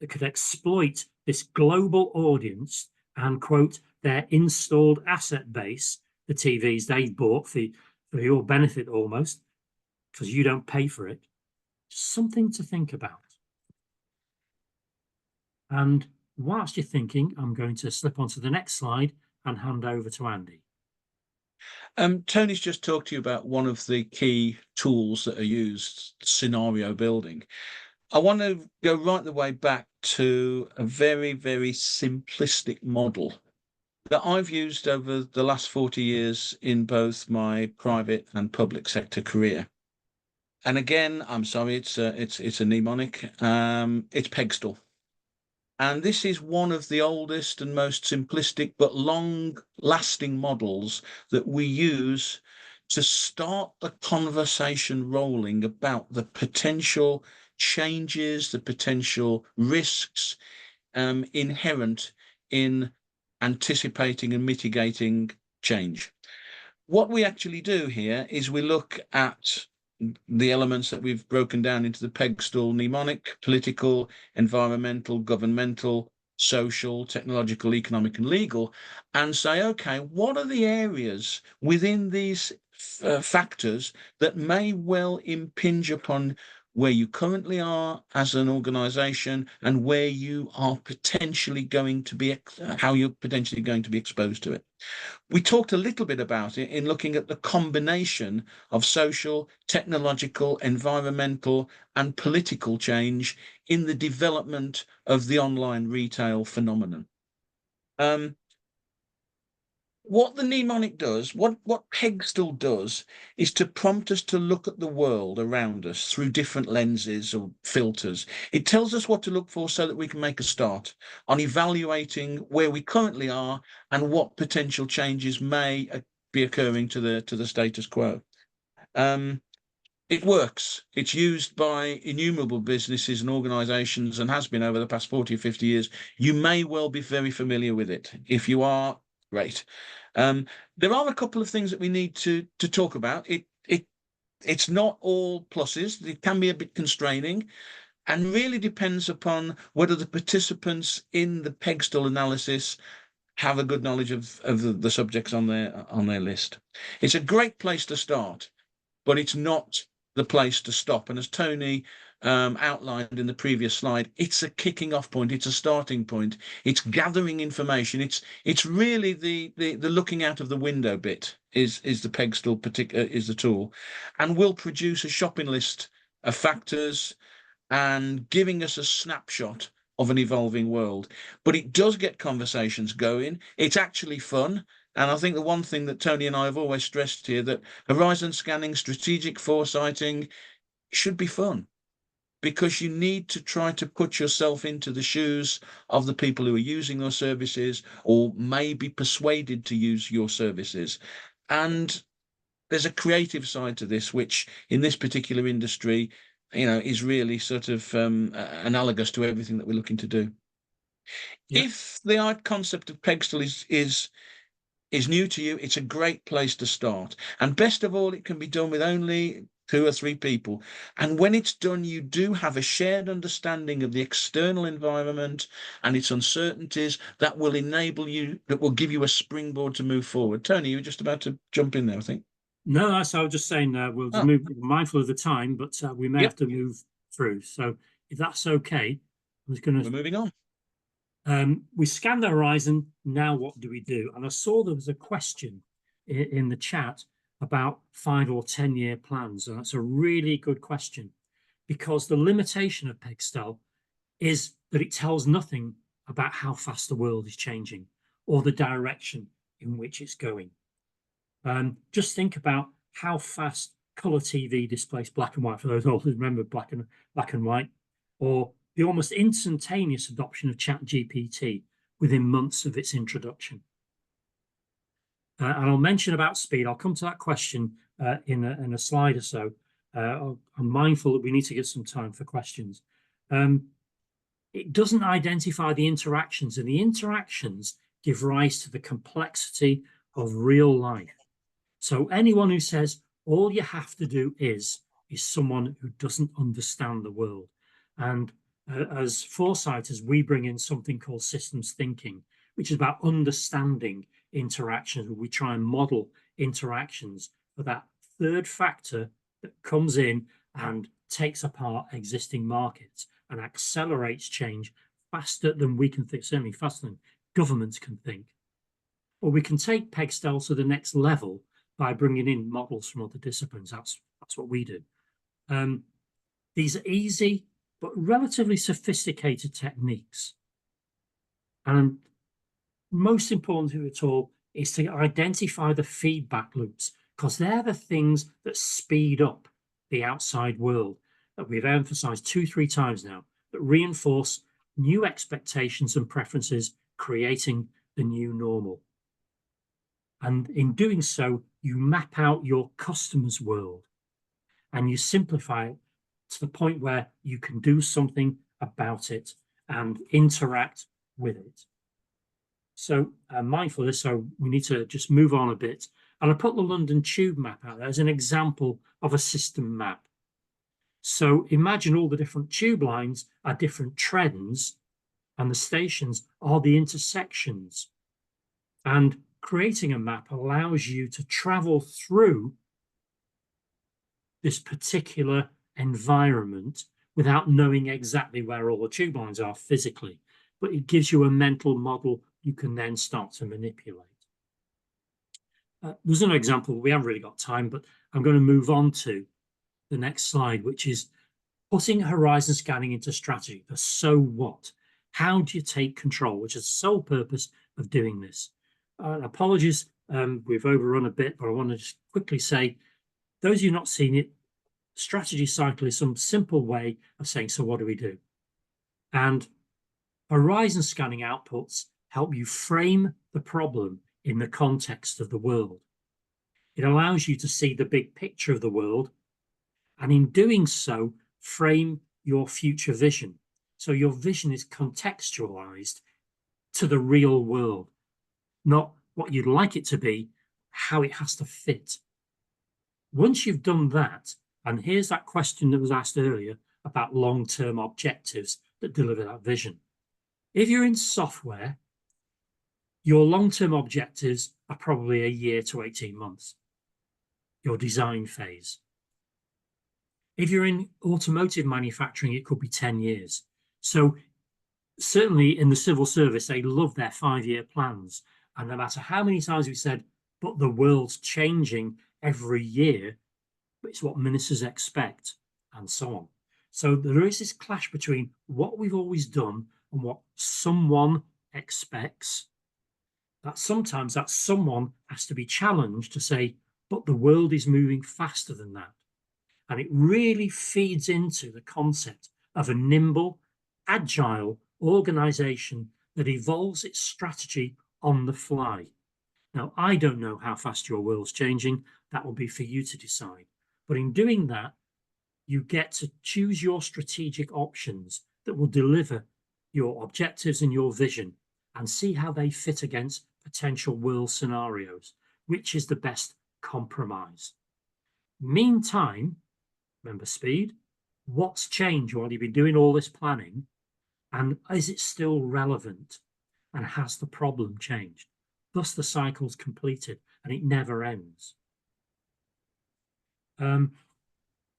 that could exploit this global audience and, quote, their installed asset base, the TVs they've bought for your benefit almost, because you don't pay for it. Something to think about. And whilst you're thinking, I'm going to slip onto the next slide and hand over to Andy. Tony's just talked to you about one of the key tools that are used, scenario building. I want to go right the way back to a very, very simplistic model that I've used over the last 40 years in both my private and public sector career. And again, I'm sorry, it's a mnemonic. It's Pegstall. And this is one of the oldest and most simplistic but long-lasting models that we use to start the conversation rolling about the potential changes, the potential risks inherent in anticipating and mitigating change. What we actually do here is we look at the elements that we've broken down into the Pegstall mnemonic: political, environmental, governmental, social, technological, economic, and legal, and say, okay, what are the areas within these factors that may well impinge upon where you currently are as an organization and where you are potentially going to be, how you're potentially going to be exposed to it. We talked a little bit about it in looking at the combination of social, technological, environmental, and political change in the development of the online retail phenomenon. What the mnemonic does, what Pegstall does, is to prompt us to look at the world around us through different lenses or filters. It tells us what to look for so that we can make a start on evaluating where we currently are and what potential changes may be occurring to the status quo. It works. It's used by innumerable businesses and organizations and has been over the past 40 or 50 years. You may well be very familiar with it. If you are, great. There are a couple of things that we need to talk about. It's not all pluses. It can be a bit constraining and really depends upon whether the participants in the Pegstall analysis have a good knowledge of the subjects on their list. It's a great place to start, but it's not the place to stop. And as Tony outlined in the previous slide, it's a kicking off point. It's a starting point. It's gathering information. It's really the looking out of the window bit is the Pegstall is the tool, and will produce a shopping list of factors and giving us a snapshot of an evolving world. But it does get conversations going. It's actually fun. And I think the one thing that Tony and I have always stressed here, that horizon scanning, strategic foresighting should be fun, because you need to try to put yourself into the shoes of the people who are using your services or may be persuaded to use your services. And there's a creative side to this, which in this particular industry, is really sort of analogous to everything that we're looking to do. Yeah. If the concept of Pegstall is new to you, it's a great place to start. And best of all, it can be done with only 2 or 3 people. And when it's done, you do have a shared understanding of the external environment and its uncertainties that will enable you, that will give you a springboard to move forward. Tony, you were just about to jump in there, I think. No, I was just saying we'll move, mindful of the time, but we may have to move through. So if that's okay, we're moving on. We scanned the horizon. Now what do we do? And I saw there was a question in the chat about 5 or 10 year plans. And that's a really good question, because the limitation of Pegstall is that it tells nothing about how fast the world is changing or the direction in which it's going. Just think about how fast colour TV displaced black and white, for those old who remember black and white, or the almost instantaneous adoption of ChatGPT within months of its introduction. And I'll mention about speed. I'll come to that question in a slide or so. I'm mindful that we need to give some time for questions. It doesn't identify the interactions, and the interactions give rise to the complexity of real life. So anyone who says all you have to do is someone who doesn't understand the world. And As Foresighters, we bring in something called systems thinking, which is about understanding interactions. We try and model interactions for that third factor that comes in and takes apart existing markets and accelerates change faster than we can think, certainly faster than governments can think. Or we can take PegStel to the next level by bringing in models from other disciplines. That's what we do. These are easy but relatively sophisticated techniques. And most importantly of all is to identify the feedback loops, because they're the things that speed up the outside world that we've emphasized 2-3 times now, that reinforce new expectations and preferences, creating the new normal. And in doing so, you map out your customer's world and you simplify it to the point where you can do something about it and interact with it. So mindful of this, so we need to just move on a bit. And I put the London Tube map out there as an example of a system map. So imagine all the different tube lines are different trends and the stations are the intersections. And creating a map allows you to travel through this particular environment without knowing exactly where all the tube lines are physically, but it gives you a mental model you can then start to manipulate. There's an example, we haven't really got time, but I'm going to move on to the next slide, which is putting horizon scanning into strategy. The so what? How do you take control, which is the sole purpose of doing this. Apologies, we've overrun a bit, but I want to just quickly say, those of you not seen it, strategy cycle is some simple way of saying, so what do we do? And horizon scanning outputs help you frame the problem in the context of the world. It allows you to see the big picture of the world, and in doing so, frame your future vision. So your vision is contextualized to the real world, not what you'd like it to be, how it has to fit. Once you've done that, and here's that question that was asked earlier about long-term objectives that deliver that vision. If you're in software, your long-term objectives are probably a year to 18 months, your design phase. If you're in automotive manufacturing, it could be 10 years. So certainly in the civil service, they love their 5-year plans. And no matter how many times we said, but the world's changing every year, it's what ministers expect, and so on. So there is this clash between what we've always done and what someone expects. That sometimes that someone has to be challenged to say, but the world is moving faster than that. And it really feeds into the concept of a nimble, agile organization that evolves its strategy on the fly. Now, I don't know how fast your world's changing. That will be for you to decide. But in doing that, you get to choose your strategic options that will deliver your objectives and your vision and see how they fit against potential world scenarios, which is the best compromise. Meantime, remember speed, what's changed while you've been doing all this planning, and is it still relevant, and has the problem changed? Thus the cycle's completed and it never ends.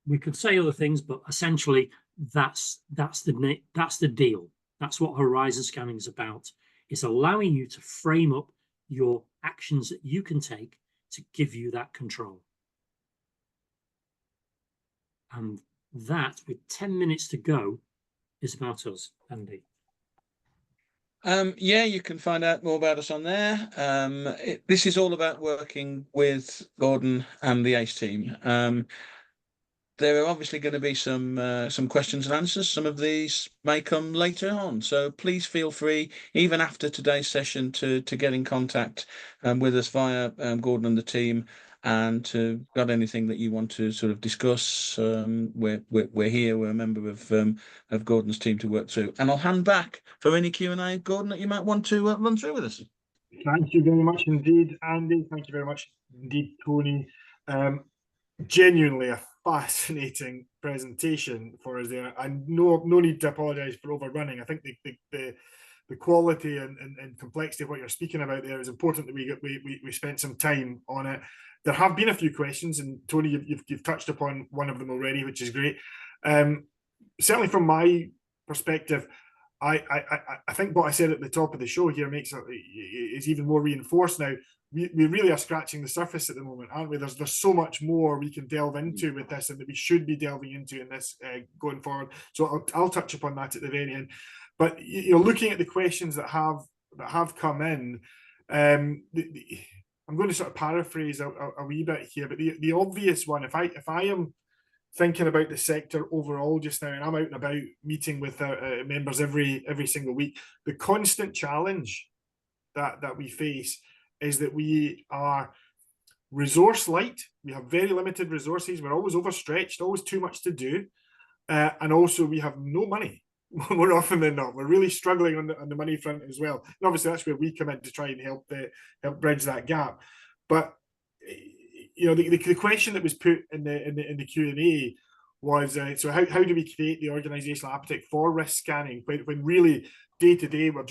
We could say other things, but essentially that's the deal. That's what horizon scanning is about. It's allowing you to frame up your actions that you can take to give you that control. And that, with 10 minutes to go, is about us, Andy. Yeah, you can find out more about us on there. This is all about working with Gordon and the ACE team. There are obviously going to be some questions and answers. Some of these may come later on, so please feel free, even after today's session, to get in contact with us via Gordon and the team, and to got anything that you want to sort of discuss. We're here. We're a member of Gordon's team to work through. And I'll hand back for any Q&A, Gordon, that you might want to run through with us. Thank you very much indeed, Andy. Thank you very much indeed, Tony. Genuinely a fascinating presentation for us there, and no need to apologise for overrunning. I think the quality and complexity of what you're speaking about there is important that we spent some time on it. There have been a few questions, and Tony, you've touched upon one of them already, which is great. Certainly from my perspective, I think what I said at the top of the show here is even more reinforced now. We really are scratching the surface at the moment, aren't we? There's so much more we can delve into with this, and that we should be delving into in this going forward. So I'll touch upon that at the very end. But you're looking at the questions that have come in. I'm going to sort of paraphrase a wee bit here, but the obvious one, if I am thinking about the sector overall just now, and I'm out and about meeting with members every single week, the constant challenge that we face is that we are resource light. We have very limited resources. We're always overstretched, always too much to do, and also we have no money. More often than not, we're really struggling on the money front as well. And obviously, that's where we come in to try and help bridge that gap. But the question that was put in the Q&A was, so how do we create the organisational appetite for risk scanning when really day to day we're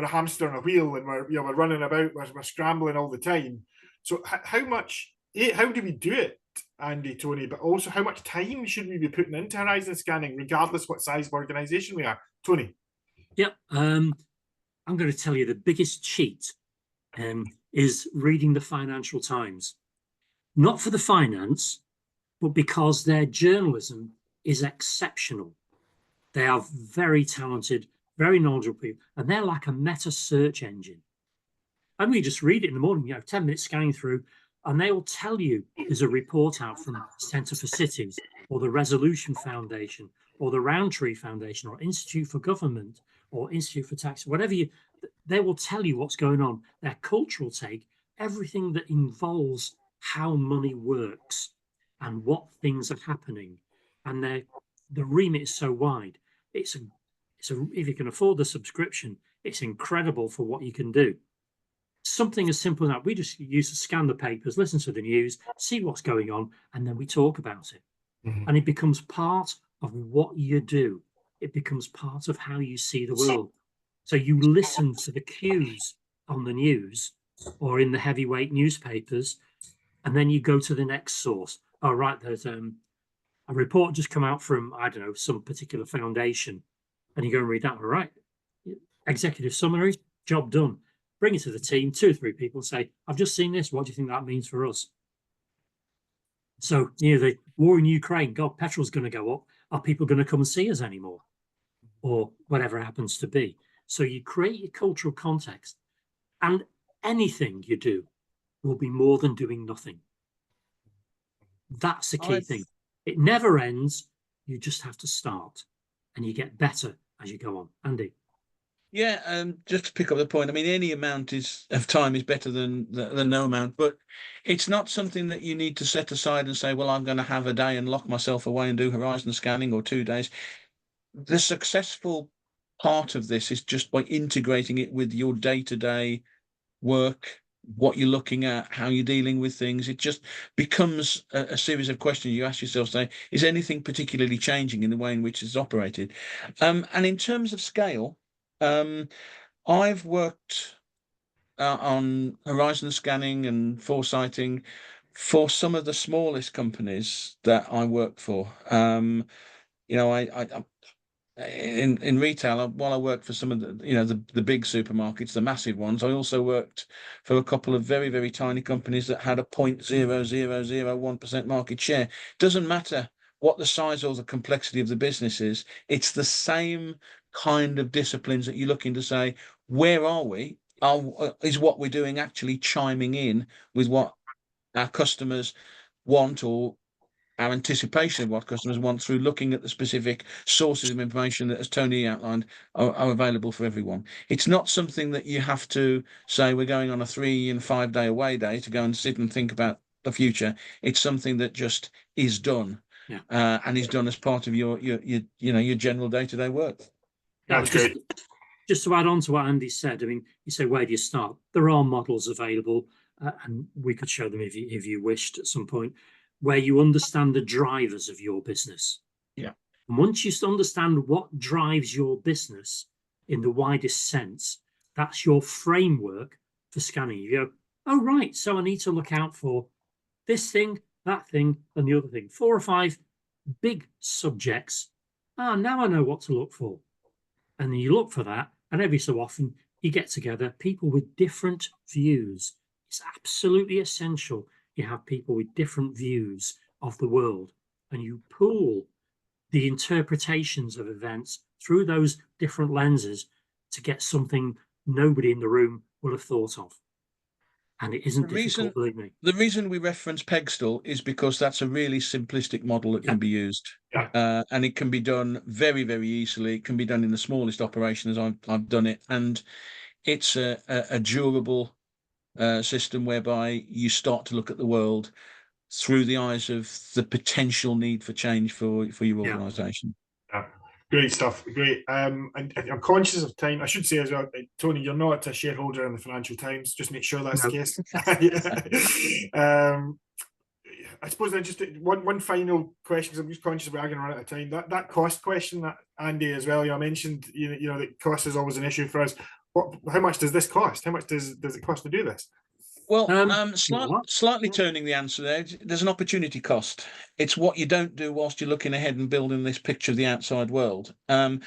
a hamster on a wheel, and we're running about, we're scrambling all the time. So how do we do it, Andy, Tony, but also how much time should we be putting into horizon scanning, regardless what size of organisation we are? Tony? Yep. I'm going to tell you the biggest cheat is reading the Financial Times. Not for the finance, but because their journalism is exceptional. They are very talented, very knowledgeable people, and they're like a meta search engine. And we just read it in the morning, 10 minutes scanning through, and they will tell you there's a report out from Centre for Cities, or the Resolution Foundation, or the Roundtree Foundation, or Institute for Government, or Institute for Tax, whatever they will tell you what's going on. Their cultural take, everything that involves how money works and what things are happening. And the remit is so wide. If you can afford the subscription, it's incredible for what you can do. Something as simple as that. We just used to scan the papers, listen to the news, see what's going on, and then we talk about it. Mm-hmm. And it becomes part of what you do. It becomes part of how you see the world. So you listen to the cues on the news or in the heavyweight newspapers, and then you go to the next source. Oh, right, there's a report just come out from, I don't know, some particular foundation, and you go and read that. All right, executive summary, job done. Bring it to the team, 2 or 3 people, say, I've just seen this. What do you think that means for us? So, the war in Ukraine, God, petrol's going to go up. Are people going to come and see us anymore? Or whatever it happens to be. So you create your cultural context, and anything you do will be more than doing nothing. That's the key thing. It never ends. You just have to start, and you get better as you go on. Andy? Yeah, just to pick up the point, I mean, any amount of time is better than no amount, but it's not something that you need to set aside and say, well, I'm going to have a day and lock myself away and do horizon scanning, or 2 days. The successful part of this is just by integrating it with your day-to-day work, what you're looking at, how you're dealing with things. It just becomes a series of questions you ask yourself, say, is anything particularly changing in the way in which it's operated? And in terms of scale, I've worked on horizon scanning and foresighting for some of the smallest companies that I work for. In retail, while I worked for some of the big supermarkets, the massive ones, I also worked for a couple of very, very tiny companies that had a 0.0001% market share. Doesn't matter what the size or the complexity of the business is, it's the same kind of disciplines that you're looking to say, where are we? Is what we're doing actually chiming in with what our customers want, or our anticipation of what customers want, through looking at the specific sources of information that, as Tony outlined, are available for everyone. It's not something that you have to say, we're going on a 3 and 5 day away day to go and sit and think about the future. It's something that just is done, and is done as part of your general day-to-day work. That's great. Just to add on to what Andy said, I mean, you say, where do you start? There are models available, and we could show them if you wished at some point. where you understand the drivers of your business. Yeah. And once you understand what drives your business in the widest sense, that's your framework for scanning. You go, oh, right, so I need to look out for this thing, that thing, and the other thing. 4 or 5 big subjects. Now I know what to look for. And then you look for that, and every so often you get together people with different views. It's absolutely essential you have people with different views of the world, and you pool the interpretations of events through those different lenses to get something nobody in the room would have thought of. And it isn't difficult, believe me. The reason we reference Pegstall is because that's a really simplistic model that can be used. Yeah. And it can be done very, very easily. It can be done in the smallest operations. I've done it. And it's a durable system whereby you start to look at the world through the eyes of the potential need for change for your organisation. Yeah. Great stuff. Great. And I'm conscious of time. I should say as well, Tony, you're not a shareholder in the Financial Times. Just make sure that's the case. I suppose I just one final question, because I'm just conscious we are going to run out of time. That cost question, that Andy as well. I mentioned, that cost is always an issue for us. How much does this cost? How much does it cost to do this? Well, slightly turning the answer there, there's an opportunity cost. It's what you don't do whilst you're looking ahead and building this picture of the outside world. The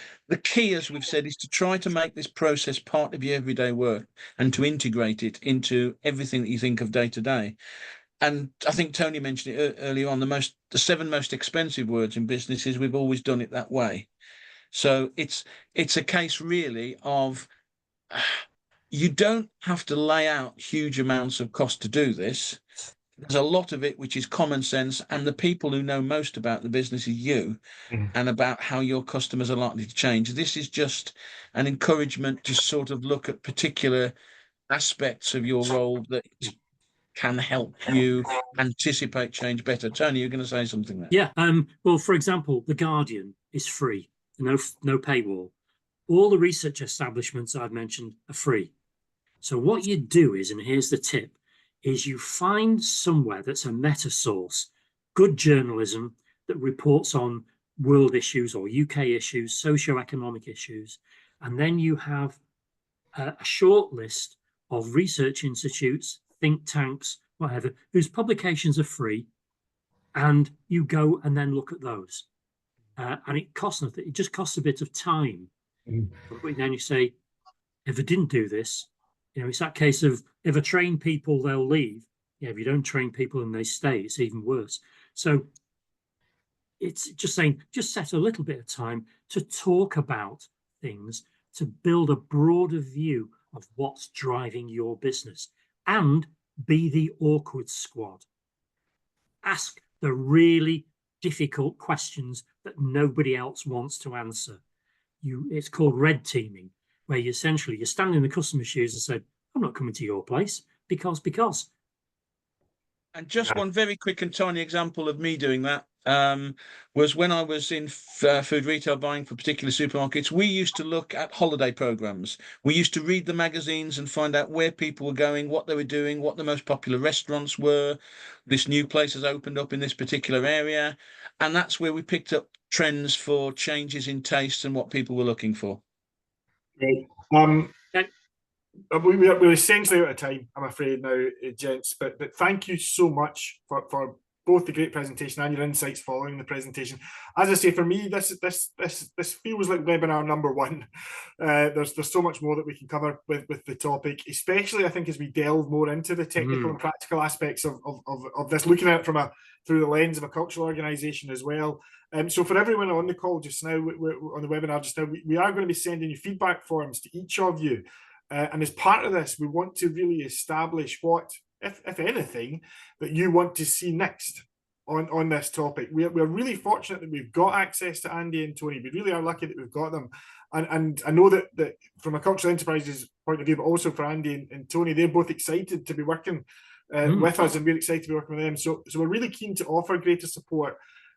key, as we've said, is to try to make this process part of your everyday work and to integrate it into everything that you think of day to day. And I think Tony mentioned it earlier on, the 7 most expensive words in businesses, we've always done it that way. So it's a case really of... you don't have to lay out huge amounts of cost to do this. There's a lot of it which is common sense, and the people who know most about the business is you and about how your customers are likely to change. This is just an encouragement to sort of look at particular aspects of your role that can help you anticipate change better. Tony, you're going to say something there. Yeah. Well, for example, The Guardian is free, no paywall. All the research establishments I've mentioned are free. So what you do is, and here's the tip, is you find somewhere that's a meta source, good journalism that reports on world issues or UK issues, socio-economic issues, and then you have a short list of research institutes, think tanks, whatever, whose publications are free, and you go and then look at those. And it costs nothing. It just costs a bit of time. But then you say, if I didn't do this, it's that case of, if I train people, they'll leave. Yeah, if you don't train people and they stay, it's even worse. So it's just saying, just set a little bit of time to talk about things, to build a broader view of what's driving your business, and be the awkward squad. Ask the really difficult questions that nobody else wants to answer. It's called red teaming, where you stand in the customer's shoes and say, I'm not coming to your place because. And just one very quick and tiny example of me doing that was when I was in food retail buying for particular supermarkets. We used to look at holiday programs. We used to read the magazines and find out where people were going, what they were doing, what the most popular restaurants were. This new place has opened up in this particular area. And that's where we picked up trends for changes in tastes and what people were looking for. Great. We're essentially out of time, I'm afraid now, gents. But thank you so much for both the great presentation and your insights following the presentation. As I say, for me, this feels like webinar number 1. There's so much more that we can cover with the topic, especially I think as we delve more into the technical and practical aspects of this, looking at it through the lens of a cultural organisation as well. So for everyone on the call just now, we're on the webinar just now, we are going to be sending you feedback forms to each of you. And as part of this, we want to really establish what, if anything, that you want to see next on this topic. We're really fortunate that we've got access to Andy and Tony. We really are lucky that we've got them. And I know that from a Cultural Enterprises point of view, but also for Andy and Tony, they're both excited to be working with us, and we're excited to be working with them. So we're really keen to offer greater support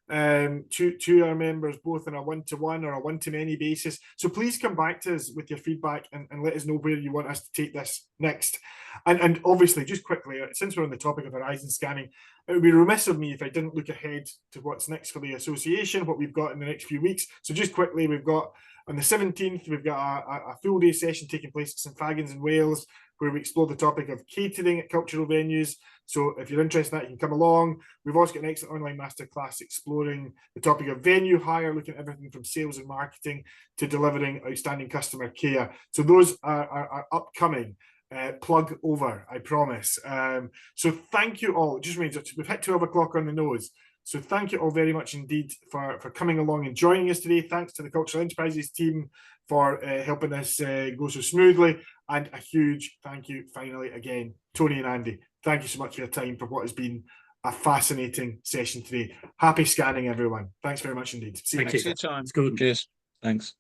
to our members, both on a one-to-one or a one-to-many basis. So please come back to us with your feedback and let us know where you want us to take this next. And obviously, just quickly, since we're on the topic of horizon scanning, it would be remiss of me if I didn't look ahead to what's next for the association, what we've got in the next few weeks. So just quickly, we've got on the 17th, we've got a full day session taking place at St Fagans in Wales, where we explore the topic of catering at cultural venues. So if you're interested in that, you can come along. We've also got an excellent online masterclass exploring the topic of venue hire, looking at everything from sales and marketing to delivering outstanding customer care. So those are upcoming. Plug over, I promise. So thank you all. It just means we've hit 12 o'clock on the nose. So thank you all very much indeed for coming along and joining us today. Thanks to the Cultural Enterprises team for helping us go so smoothly. And a huge thank you finally again, Tony and Andy. Thank you so much for your time for what has been a fascinating session today. Happy scanning, everyone. Thanks very much indeed. See you next time. Thanks for your time. It's good. Cheers. Thanks.